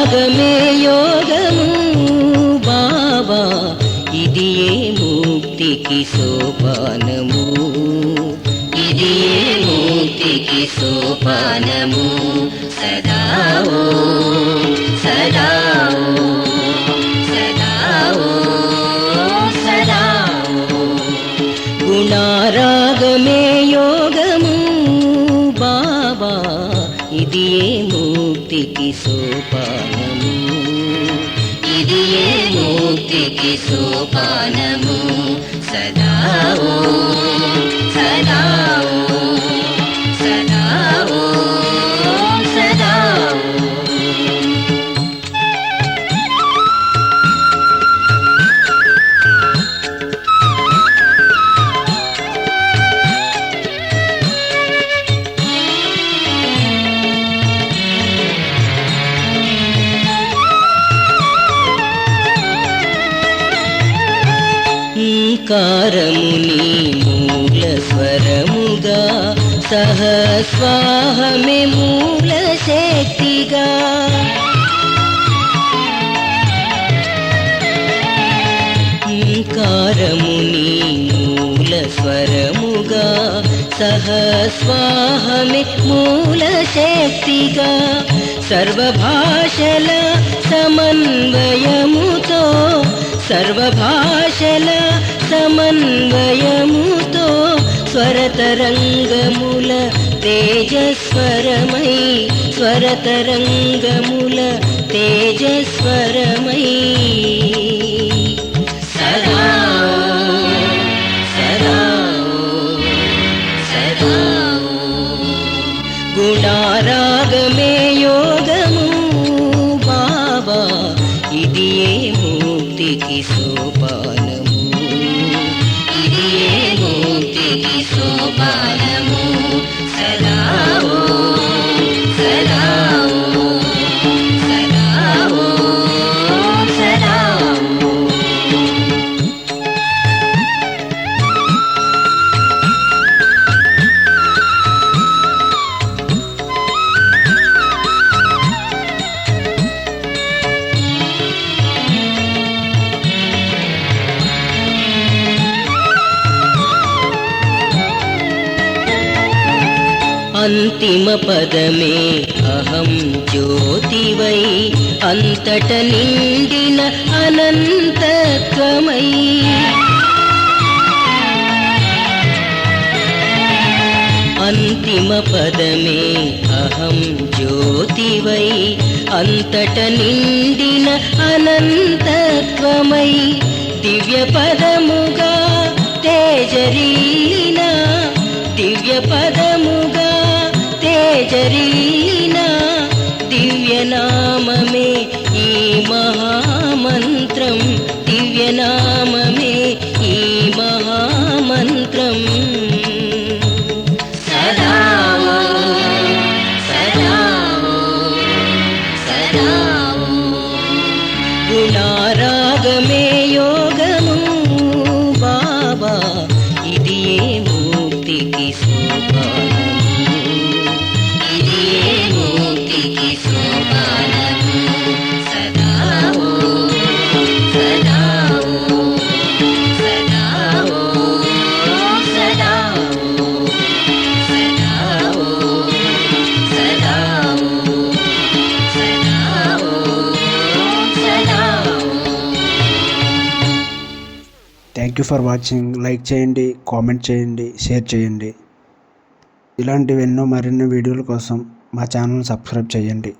రాగమే యోగము బాబా ఇది ఏ ముక్తికి సోపానము ఇది ఏ ముక్తికి సోపానము సదా ఓం సదా ఓం సదా ఓం సదా ఓం గుణారాగమే యోగము బాబా ఇది ఏ ముక్తికి సోపానము ఇది ఏ ముక్తికి సోపానము సదా ఓం సదా ఓం సదా ఓం సదా ఓంకారముని మూల స్వరముగా సహస్వాహమే మూల శక్తిగా ఓంకారముని మూల స్వరముగా సహస్వాహమే మూల శక్తిగా సర్వభాషల సమన్వయముతో సర్వభాషల సమన్వయముతో స్వరతరంగముల తేజస్వరమై స్వరతరంగముల తేజస్వరమై సదా సదా సదా గుణారాగమే యోగము బాబా ఇది ఏ ముక్తికి సోపానము ఇది ఏ ముక్తికి సోపానము సదా ఓం సదా ఓం సదా ఓం సదా ఓం అంతిమ పదమే అహం జ్యోతివై అంతట నిండిన అనంతత్వమై అంతిమ పదమే అహం జ్యోతివై అంతట నిండిన అనంతత్వమై దివ్య పదముగా తేజరీన దివ్య పదముగా తేజరీన దివ్యనామమే ఈ మహామంత్రం దివ్యనామమే ఈ మహామంత్రం సదా సదా సదా గుణారాగమే యోగము బాబా ఇది ఏ ముక్తికి సోపానము ఇది ఏ ముక్తికి సోపానము సదా ఓం సదా ఓం సదా ఓం సదా ఓం సదా ఓం సదా ఓం సదా ఓం సదా thank you for watching. Like చేయండి, కామెంట్ చేయండి, షేర్ చేయండి. ఇలాంటివి ఎన్నో మరిన్ని వీడియోల కోసం మా ఛానల్ సబ్స్క్రైబ్ చేయండి.